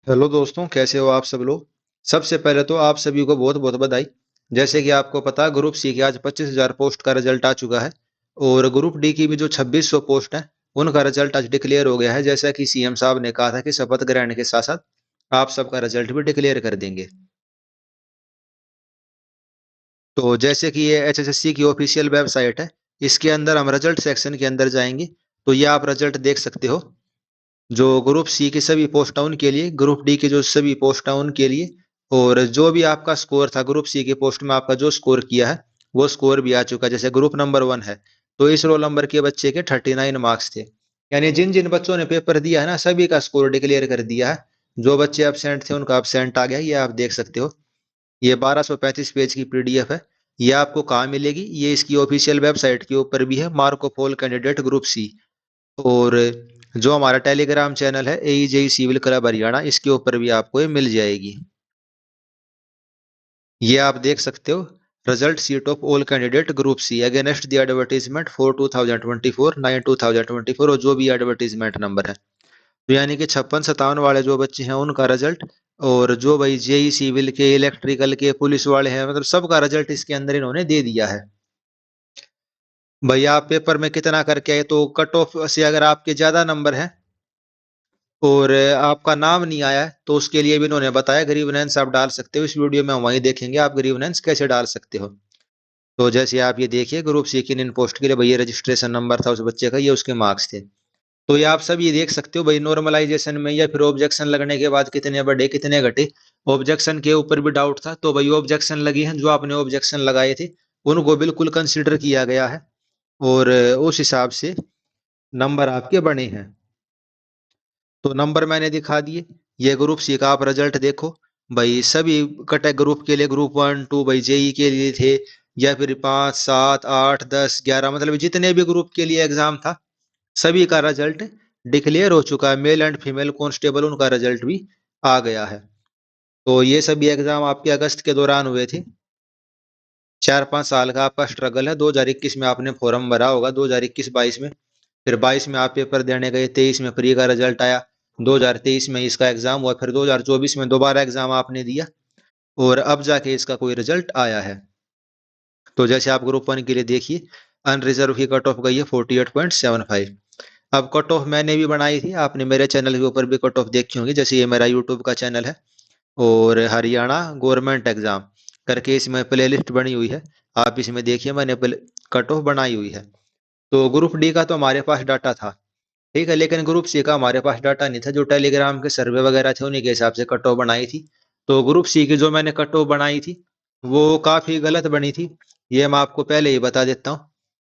Hello दोस्तों, कैसे हो आप सब लोग। सबसे पहले तो आप सभी को बहुत बहुत बधाई। जैसे कि आपको पता है, ग्रुप सी की आज 25,000 पोस्ट का रिजल्ट आ चुका है। और ग्रुप डी की भी जो 2600 पोस्ट है उनका रिजल्ट आज डिक्लेयर हो गया है। जैसा कि सीएम साहब ने कहा था कि शपथ ग्रहण के साथ साथ आप सबका रिजल्ट भी डिक्लेयर कर देंगे। तो जैसे कि ये एचएसएससी की ऑफिशियल वेबसाइट है, इसके अंदर हम रिजल्ट सेक्शन के अंदर जाएंगे तो ये आप रिजल्ट देख सकते हो। जो ग्रुप सी की सभी पोस्ट है उनके लिए, ग्रुप डी की जो सभी पोस्ट है उनके लिए, और जो भी आपका स्कोर था ग्रुप सी की पोस्ट में, आपका जो स्कोर किया है वो स्कोर भी आ चुका है। जैसे ग्रुप नंबर 1 है तो इस रोल नंबर के बच्चे के 39 मार्क्स थे। यानी जिन जिन बच्चों ने पेपर दिया है ना, सभी का स्कोर डिक्लेयर कर दिया है। जो बच्चे एबसेंट थे उनका एबसेंट आ गया, ये आप देख सकते हो। ये 1235 पेज की पीडीएफ है। ये आपको कहाँ मिलेगी? ये इसकी ऑफिशियल वेबसाइट के ऊपर भी है, मार्को पोल कैंडिडेट ग्रुप सी। और जो हमारा टेलीग्राम चैनल है AEJE सिविल क्लब हरियाणा, इसके ऊपर भी आपको ये मिल जाएगी। ये आप देख सकते हो। Result seat of all candidate group C against the advertisement for 2024 9 2024, और जो भी एडवर्टीजमेंट नंबर है। तो यानी कि 56-57 वाले जो बच्चे हैं उनका रिजल्ट, और जो भाई जेई सिविल के, इलेक्ट्रिकल के, पुलिस वाले हैं, मतलब सबका रिजल्ट इसके अंदर इन्होंने दे दिया है। भैया आप पेपर में कितना करके आए, तो कट ऑफ से अगर आपके ज्यादा नंबर है और आपका नाम नहीं आया है तो उसके लिए भी इन्होंने बताया ग्रीवनेंस आप डाल सकते हो। इस वीडियो में हम वहीं देखेंगे आप ग्रीवनेंस कैसे डाल सकते हो। तो जैसे आप ये देखिए, ग्रुप सी की इन पोस्ट के लिए भैया रजिस्ट्रेशन नंबर था उस बच्चे का, ये उसके मार्क्स थे। तो ये आप सब ये देख सकते हो भाई, नॉर्मलाइजेशन में या फिर ऑब्जेक्शन लगने के बाद कितने बढ़े कितने घटे। ऑब्जेक्शन के ऊपर भी डाउट था तो भाई ऑब्जेक्शन लगी है, जो आपने ऑब्जेक्शन लगाए थे उनको बिल्कुल कंसिडर किया गया है। और उस हिसाब से नंबर आपके बने हैं। तो नंबर मैंने दिखा दिए। ये ग्रुप सी का आप रिजल्ट देखो। भाई सभी कटे ग्रुप के लिए, ग्रुप 1 2 भाई जेई के लिए थे, या फिर 5 7 8 10 11, मतलब जितने भी ग्रुप के लिए एग्जाम था सभी का रिजल्ट डिक्लेयर हो चुका है। मेल एंड फीमेल कांस्टेबल उनका रिजल्ट भी आ गया है। तो ये सभी एग्जाम आपके अगस्त के दौरान हुए थे। 4 5 साल का आपका स्ट्रगल है। 2021 में आपने फॉर्म भरा होगा, 2021-22 में। फिर 22 में आप पेपर देने गए, 23 में प्री का रिजल्ट आया, 2023 में इसका एग्जाम हुआ, फिर 2024 में दोबारा एग्जाम आपने दिया, और अब जाके इसका कोई रिजल्ट आया है। तो जैसे आप ग्रुप 1 के लिए देखिए, अनरिजर्व की कट ऑफ गई है 48.75। अब कट ऑफ मैंने भी बनाई थी, आपने मेरे चैनल के ऊपर भी कट ऑफ देखी होंगी। जैसे ये मेरा यूट्यूब का चैनल है, और हरियाणा गवर्नमेंट एग्जाम करके इसमें प्लेलिस्ट बनी हुई है। आप इसमें देखिए, मैंने कट ऑफ बनाई हुई है। तो ग्रुप डी का तो हमारे पास डाटा था, ठीक है, लेकिन ग्रुप सी का हमारे पास डाटा नहीं था। जो टेलीग्राम के सर्वे वगैरह थे उन्हीं के हिसाब से कट ऑफ बनाई थी। तो ग्रुप सी की जो मैंने कट ऑफ बनाई थी वो काफी गलत बनी थी, ये मैं आपको पहले ही बता देता हूँ।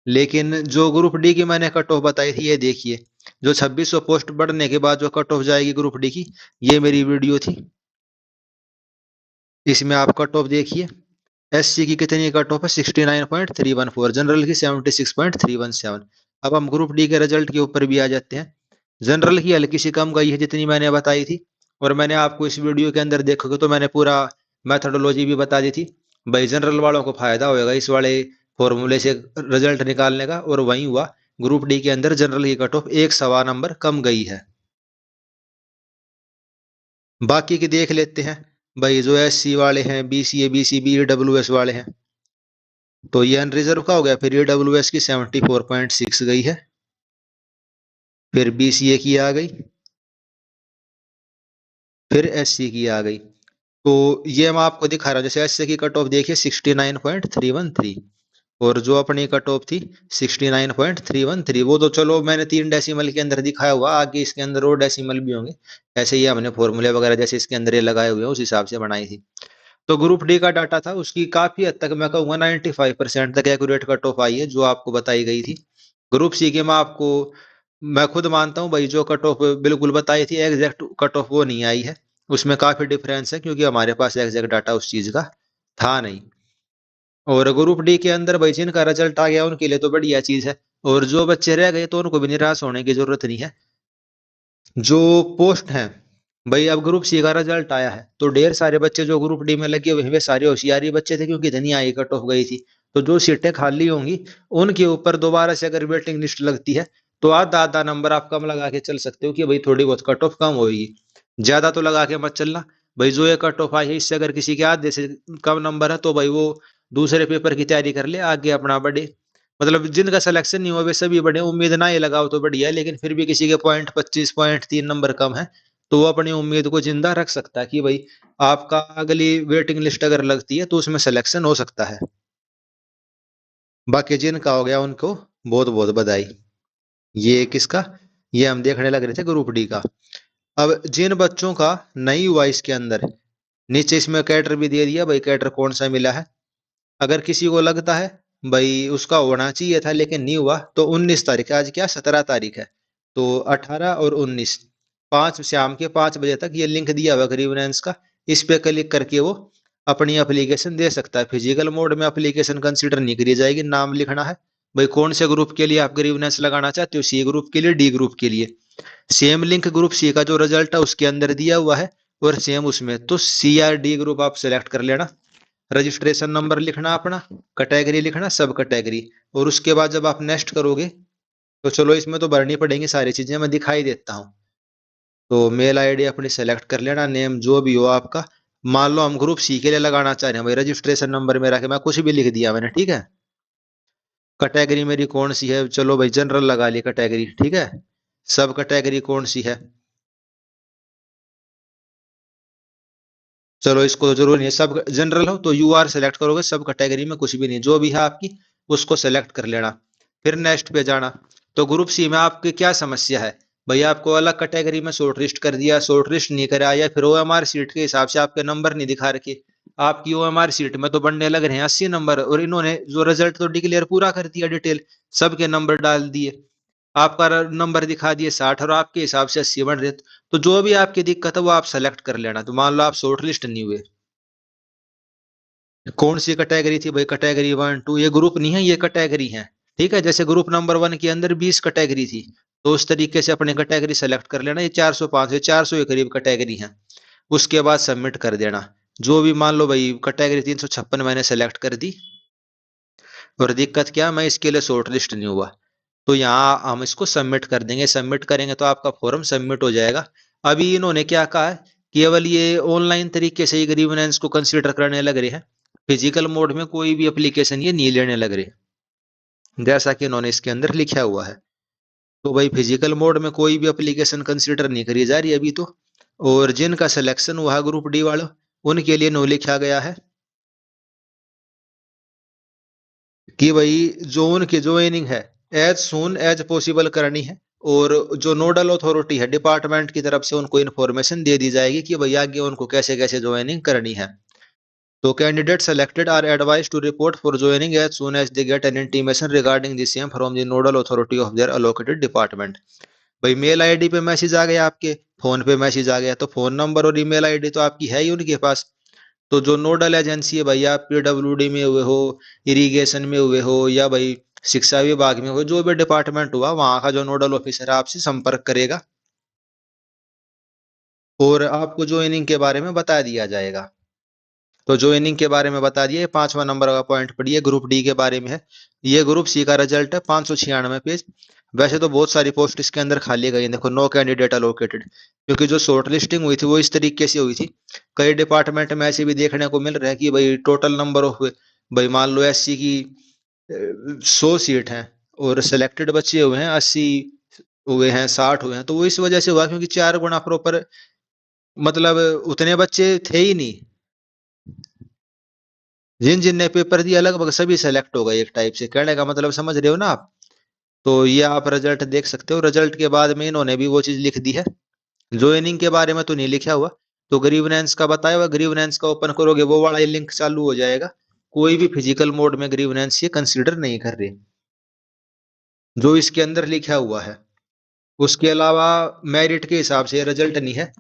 लेकिन जो ग्रुप डी की मैंने कट ऑफ बताई थी, ये देखिए। जो 2600 पोस्ट बढ़ने के बाद जो कट ऑफ जाएगी ग्रुप डी की, ये मेरी वीडियो थी। इसमें आप कट ऑफ देखिए। एससी की कितनी कट ऑफ है? 69.314। जनरल की 76.317। अब हम ग्रुप डी के रिजल्ट के ऊपर भी आ जाते हैं। जनरल की हल्की सी कम गई है जितनी मैंने बताई थी। और मैंने आपको इस वीडियो के अंदर देखोगे तो मैंने पूरा मेथोडोलॉजी भी बता दी थी। भाई जनरल वालों को फायदा होगा इस वाले फॉर्मूले से रिजल्ट निकालने का, और वही हुआ। ग्रुप डी के अंदर जनरल की कट ऑफ 1 सवा नंबर कम गई है। बाकी की देख लेते हैं। भाई जो SC वाले हैं, BCA BCB EWS वाले हैं, तो ये अनरिजर्व का हो गया। फिर EWS की 74.6 गई है। फिर BCA की आ गई। फिर SC की आ गई। तो ये मैं आपको दिखा रहा हूँ। जैसे SC की कट ऑफ देखिए 69.313, और जो अपनी कट ऑफ थी 69.313। वो तो चलो मैंने 3 डेसिमल के अंदर दिखाया हुआ, आगे इसके अंदर और डेसिमल भी होंगे। ऐसे ही हमने फॉर्मूले वगैरह जैसे इसके अंदर ये लगाए हुए हैं उस हिसाब से बनाई थी। तो ग्रुप डी का डाटा था, उसकी काफी हद तक मैं कहूंगा 95% तक एक्यूरेट कट ऑफ आई है जो आपको बताई गई थी। ग्रुप सी के मैं खुद मानता हूँ भाई, जो कट ऑफ बिल्कुल बताई थी एग्जैक्ट कट ऑफ वो नहीं आई है। उसमें काफी डिफरेंस है, क्योंकि हमारे पास एग्जैक्ट डाटा उस चीज का था नहीं। और ग्रुप डी के अंदर भाई जिनका रिजल्ट आ गया उनके लिए तो बढ़िया चीज है, और जो बच्चे रह गए तो उनको भी निराश होने की जरूरत नहीं है। जो पोस्ट है, भाई अब ग्रुप सी का रिजल्ट आया है तो ढेर सारे बच्चे जो ग्रुप डी में लगे हुए हैं वे सारे होशियारी बच्चे थे, क्योंकि इतनी हाई कट ऑफ गई थी। तो जो सीटें खाली होंगी उनके ऊपर दोबारा से अगर वेटिंग लिस्ट लगती है तो आधा आधा नंबर आप कम लगा के चल सकते हो कि भाई थोड़ी बहुत कट ऑफ कम होगी। ज्यादा तो लगा के मत चलना भाई। जो ये कट ऑफ आई है इससे अगर किसी के आधे से कम नंबर है तो भाई वो दूसरे पेपर की तैयारी कर ले, आगे अपना बढ़े। मतलब जिनका सिलेक्शन नहीं हुआ वे सभी बढ़े, उम्मीद ना ही लगाओ तो बढ़िया है, लेकिन फिर भी किसी के पॉइंट 25.3 नंबर कम है तो वो अपनी उम्मीद को जिंदा रख सकता है कि भाई आपका अगली वेटिंग लिस्ट अगर लगती है तो उसमें सिलेक्शन हो सकता है। बाकी जिनका हो गया उनको बहुत बहुत बधाई। ये किसका, ये हम देखने लग रहे थे ग्रुप डी का। अब जिन बच्चों का नहीं हुआ इसके अंदर, नीचे इसमें कैटर भी दे दिया भाई, कैटर कौन सा मिला है। अगर किसी को लगता है भाई उसका होना चाहिए था लेकिन नहीं हुआ तो 19 तारीख, आज क्या 17 तारीख है, तो 18 और 19, 5 शाम के 5 बजे तक ये लिंक दिया हुआ ग्रीवनेंस का, इस पे क्लिक करके वो अपनी एप्लीकेशन दे सकता है। फिजिकल मोड में एप्लीकेशन कंसीडर नहीं करी जाएगी, नाम लिखना है भाई कौन से ग्रुप के लिए आप ग्रीवनेंस लगाना चाहते हो, सी ग्रुप के लिए, डी ग्रुप के लिए। सेम लिंक ग्रुप सी का जो रिजल्ट है उसके अंदर दिया हुआ है और सेम उसमें, तो सी आर डी ग्रुप आप सिलेक्ट कर लेना। रजिस्ट्रेशन नंबर लिखना अपना, कैटेगरी लिखना सब कैटेगरी, और उसके बाद जब आप नेक्स्ट करोगे तो चलो इसमें तो भरनी पड़ेंगी सारी चीजें, मैं दिखाई देता हूँ। तो मेल आईडी अपनी सेलेक्ट कर लेना, नेम जो भी हो आपका। मान लो हम ग्रुप सी के लिए लगाना चाह रहे हैं भाई, रजिस्ट्रेशन नंबर मेरा के मैं कुछ भी लिख दिया मैंने, ठीक है। कैटेगरी मेरी कौन सी है, चलो भाई जनरल लगा ली कैटेगरी, ठीक है। सब कैटेगरी कौन सी है, चलो इसको तो जरूर नहीं है, सब जनरल हो तो यू आर सेलेक्ट करोगे, सब कैटेगरी में कुछ भी नहीं, जो भी है आपकी उसको सेलेक्ट कर लेना। फिर नेक्स्ट पे जाना। तो ग्रुप सी में आपकी क्या समस्या है, भैया आपको अलग कैटेगरी में शॉर्ट लिस्ट कर दिया, शॉर्ट लिस्ट नहीं करा, या फिर ओएमआर सीट के हिसाब से आपके नंबर नहीं दिखा रखे। आपकी ओएमआर सीट में तो बनने लग रहे हैं 80 नंबर, और इन्होंने जो रिजल्ट तो डिक्लेयर पूरा कर दिया डिटेल, सबके नंबर डाल दिए, आपका नंबर दिखा दिए 60 और आपके हिसाब से 80 बन रहे। तो जो भी आपकी दिक्कत है वो आप सेलेक्ट कर लेना। तो मान लो आप शॉर्ट लिस्ट नहीं हुए, कौन सी कैटेगरी थी भाई, कैटेगरी 1 2, ये ग्रुप नहीं है ये कैटेगरी है, ठीक है। जैसे ग्रुप नंबर 1 के अंदर 20 कैटेगरी थी, तो उस तरीके से अपनी कैटेगरी सेलेक्ट कर लेना। ये 405 से 400 के करीब कैटेगरी है। उसके बाद सबमिट कर देना। जो भी मान लो भाई कैटेगरी 356 मैंने सेलेक्ट कर दी, और दिक्कत क्या, मैं इसके लिए शॉर्ट लिस्ट नहीं हुआ, तो यहाँ हम इसको सबमिट कर देंगे। सबमिट करेंगे तो आपका फॉर्म सबमिट हो जाएगा। अभी इन्होंने क्या कहा है, केवल ये ऑनलाइन तरीके से ही ग्रीवेंस को कंसीडर करने लग रहे हैं, फिजिकल मोड में कोई भी एप्लीकेशन ये नहीं लेने लग रहे, जैसा कि इन्होंने इसके अंदर लिखा हुआ है। तो भाई फिजिकल मोड में कोई भी एप्लीकेशन कंसीडर नहीं करी जा रही अभी तो। और जिनका सिलेक्शन हुआ ग्रुप डी वालों, उनके लिए नो लिखा गया है कि भाई जो उनकी ज्वाइनिंग है एज सून एज पॉसिबल करनी है, और जो नोडल अथॉरिटी है डिपार्टमेंट की तरफ से उनको इन्फॉर्मेशन दे दी जाएगी कि भाई आगे उनको कैसे कैसे ज्वाइनिंग करनी है। तो candidate selected are advise to report for joining as soon as they get an intimation regarding the same from the nodal authority of their allocated department. भाई मेल आईडी पे मैसेज आ गया, आपके फोन पे message आ गया, तो phone number और ईमेल आईडी तो आपकी है ही उनके पास। तो जो नोडल एजेंसी है भाई, आप पीडब्ल्यूडी में हुए हो, इरिगेशन में हुए हो, या भाई शिक्षा विभाग में हो, जो भी डिपार्टमेंट हुआ वहां का जो नोडल ऑफिसर है आपसे संपर्क करेगा, और आपको ज्वाइनिंग के बारे में बता दिया जाएगा। तो ज्वाइनिंग के बारे में बता दिया, 5वां नंबर का पॉइंट पढ़िए, ग्रुप डी के बारे में है। ये ग्रुप सी का रिजल्ट है, 596 पेज। वैसे तो बहुत सारी पोस्ट इसके अंदर खाली गई, देखो नो कैंडिडेट अलोकेटेड, क्योंकि जो शॉर्ट लिस्टिंग हुई थी वो इस तरीके से हुई थी। कई डिपार्टमेंट में ऐसे भी देखने को मिल रहा है कि भाई टोटल नंबर ऑफ, भाई मान लो एससी की 100 सीट हैं और सिलेक्टेड बच्चे हुए हैं 80, हुए हैं 60 हुए हैं, तो वो इस वजह से हुआ क्योंकि 4 गुना प्रॉपर, मतलब उतने बच्चे थे ही नहीं। जिन जिन ने पेपर दिया लगभग सभी सेलेक्ट हो गए, एक टाइप से कहने का मतलब समझ रहे हो ना आप। तो ये आप रिजल्ट देख सकते हो, रिजल्ट के बाद में इन्होंने भी वो चीज लिख दी है। ज्वाइनिंग के बारे में तो नहीं लिखा हुआ, तो ग्रीवनेंस का बताया हुआ, ग्रीवनेंस का ओपन करोगे वो वाला लिंक चालू हो जाएगा। कोई भी फिजिकल मोड में ग्रीवनेंस ये कंसीडर नहीं कर रहे, जो इसके अंदर लिखा हुआ है। उसके अलावा मेरिट के हिसाब से रिजल्ट नहीं है।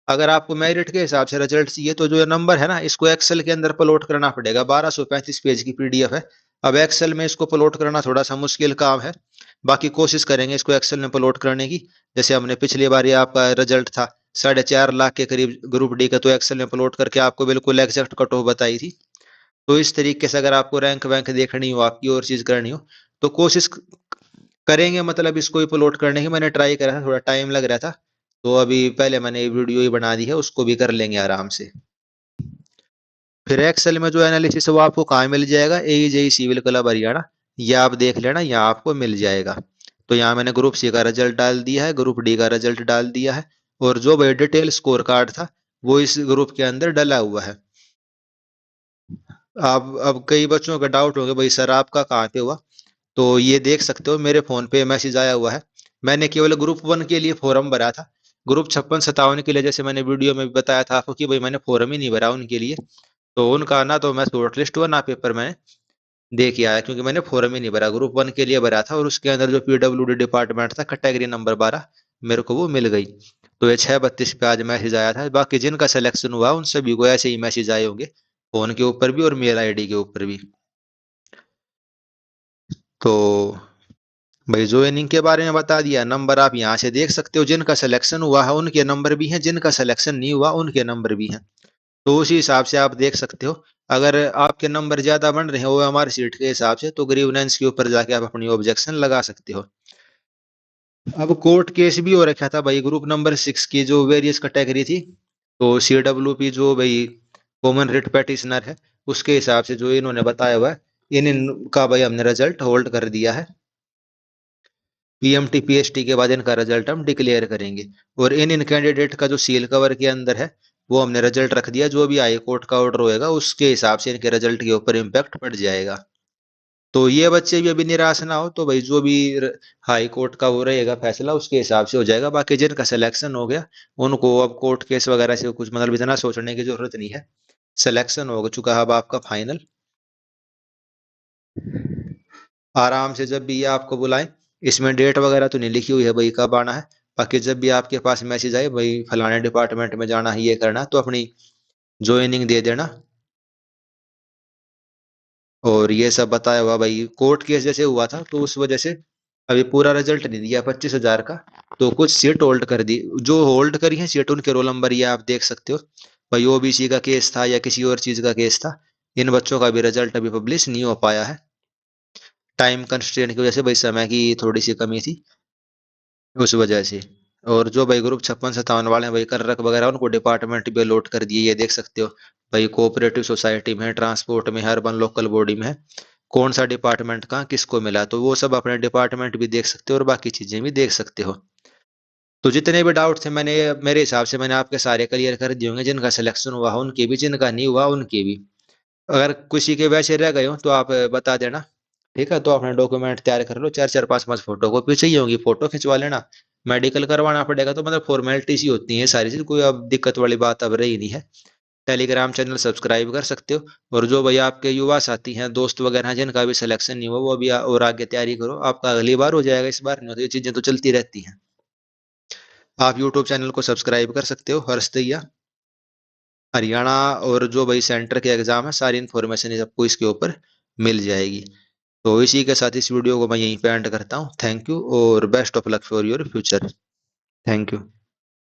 अगर आपको मेरिट के हिसाब से रिजल्ट चाहिए तो जो ये नंबर है ना, इसको एक्सेल के अंदर प्लॉट करना पड़ेगा, 1235 पेज की पीडीएफ है। अब एक्सेल में इसको प्लॉट करना थोड़ा सा मुश्किल काम है, बाकी कोशिश करेंगे इसको एक्सेल में प्लॉट करने की। जैसे हमने पिछली बार ये आपका रिजल्ट था 4.5 लाख के करीब ग्रुप डी का, तो एक्सेल में प्लॉट करके आपको बिल्कुल एग्जैक्ट कट ऑफ बताई थी। तो इस तरीके से अगर आपको रैंक वैंक देखनी हो, आपकी और चीज करनी हो, तो कोशिश करेंगे, मतलब इसको ही प्लॉट करने की। मैंने ट्राई करा था, थोड़ा टाइम लग रहा था, तो अभी पहले मैंने वीडियो ही बना दी है, उसको भी कर लेंगे आराम से। फिर एक्सेल में जो एनालिसिस है वो आपको कहाँ मिल जाएगा, AEJE सिविल क्लब हरियाणा, ये आप देख लेना, यहाँ आपको मिल जाएगा। तो यहाँ मैंने ग्रुप सी का रिजल्ट डाल दिया है, ग्रुप डी का रिजल्ट डाल दिया है, और जो भाई डिटेल स्कोर कार्ड था वो इस ग्रुप के अंदर डला हुआ है। आप अब कई बच्चों का डाउट होगा भाई सर आपका कहाँ पे हुआ, तो ये देख सकते हो मेरे फोन पे मैसेज आया हुआ है। मैंने केवल ग्रुप 1 के लिए फॉर्म भरा था, ग्रुप 56 57 के लिए जैसे मैंने वीडियो में भी बताया था आपको कि भाई मैंने फॉर्म ही नहीं भरा उनके लिए, तो उनका ना तो मैं शॉर्ट लिस्ट हुआ ना पेपर मैंने दे के आया, क्योंकि मैंने फॉर्म ही नहीं भरा, ग्रुप 1 के लिए भरा था, और उसके अंदर जो PWD डिपार्टमेंट था कैटेगरी नंबर 12 मेरे को वो मिल गई। तो ये 6:32 पे आज मैसेज आया था। बाकी जिनका सिलेक्शन हुआ उन सभी को ऐसे ही मैसेज आए होंगे, फोन के ऊपर भी और मेल ID के ऊपर भी। तो भाई ज्वाइनिंग के बारे में बता दिया, नंबर आप यहाँ से देख सकते हो, जिनका सिलेक्शन हुआ है उनके नंबर भी हैं, जिनका सिलेक्शन नहीं हुआ उनके नंबर भी हैं। तो उसी हिसाब से आप देख सकते हो। अगर आपके नंबर ज्यादा बन रहे हो हमारी सीट के हिसाब से, तो ग्रीवनेंस के ऊपर जाके आप अपनी ऑब्जेक्शन लगा सकते हो। अब कोर्ट केस भी हो रखा था भाई ग्रुप नंबर 6 की जो वेरियस कैटेगरी थी, तो CWP जो भाई कॉमन रिट पेटिशनर है, उसके हिसाब से जो इन्होंने बताया हुआ है, इनका भाई हमने रिजल्ट होल्ड कर दिया है। PMT PST के बाद इनका रिजल्ट हम डिक्लेयर करेंगे, और इन कैंडिडेट का जो सील कवर के अंदर है वो हमने रिजल्ट रख दिया, जो भी हाई कोर्ट का ऑर्डर होएगा उसके हिसाब से इनके रिजल्ट के ऊपर इम्पैक्ट पड़ जाएगा। तो ये बच्चे भी अभी निराश ना हो, तो भाई जो भी हाई कोर्ट का वो रहेगा फैसला उसके हिसाब से हो जाएगा। बाकी जिनका सिलेक्शन हो गया उनको अब कोर्ट केस वगैरह से कुछ मतलब इतना सोचने की जरूरत नहीं है, सिलेक्शन हो चुका है अब आपका फाइनल। आराम से जब भी ये आपको बुलाएं, इसमें डेट वगैरह तो नहीं लिखी हुई है भाई कब आना है, बाकी जब भी आपके पास मैसेज आए भाई फलाने डिपार्टमेंट में जाना है ये करना, तो अपनी ज्वाइनिंग दे देना। और ये सब बताया हुआ भाई कोर्ट केस जैसे हुआ था तो उस वजह से अभी पूरा रिजल्ट नहीं दिया 25,000 का, तो कुछ सीट होल्ड कर दी, जो होल्ड करी है सीट उनके रोल नंबर ये आप देख सकते हो। भाई OBC का केस था या किसी और चीज का केस था, इन बच्चों का भी रिजल्ट अभी पब्लिश नहीं हो पाया है, टाइम कंस्ट्रेंट की वजह से भाई समय की थोड़ी सी कमी थी उस वजह से। और जो भाई ग्रुप 56 57 वाले हैं भाई कर्रक वगैरह उनको डिपार्टमेंट भी अलॉट कर दिए, ये देख सकते हो। भाई कोऑपरेटिव सोसाइटी में है, ट्रांसपोर्ट में है, अर्बन लोकल बॉडी में है, कौन सा डिपार्टमेंट कहाँ किसको मिला, तो वो सब अपने डिपार्टमेंट भी देख सकते हो और बाकी चीजें भी देख सकते हो। तो जितने भी डाउट थे मैंने मेरे हिसाब से मैंने आपके सारे क्लियर कर दिए होंगे, जिनका सिलेक्शन हुआ उनके भी, जिनका नहीं हुआ उनके भी। अगर किसी के वैसे रह गए हो तो आप बता देना, ठीक है। तो अपने डॉक्यूमेंट तैयार कर लो, चार चार पांच पांच फोटो कॉपी चाहिए होंगी, फोटो खिंचवा लेना। मेडिकल करवाना पड़ेगा, तो मतलब फॉर्मेलिटी सी होती है सारी चीज, कोई अब दिक्कत वाली बात अब रही नहीं है। टेलीग्राम चैनल सब्सक्राइब कर सकते हो। और जो भैया आपके युवा साथी हैं दोस्त वगैरह हैं जिनका भी सिलेक्शन नहीं हुआ, वो अभी और आगे तैयारी करो, आपका अगली बार हो जाएगा, इस बार नहीं होती, ये चीजें तो चलती रहती हैं। आप यूट्यूब चैनल को सब्सक्राइब कर सकते हो, हर्ष दैया हरियाणा, और जो भाई सेंटर के एग्जाम है सारी इन्फॉर्मेशन आपको इसके ऊपर मिल जाएगी। तो इसी के साथ इस वीडियो को मैं यहीं पे एंड करता हूँ। थैंक यू और best of luck for your future. Thank you.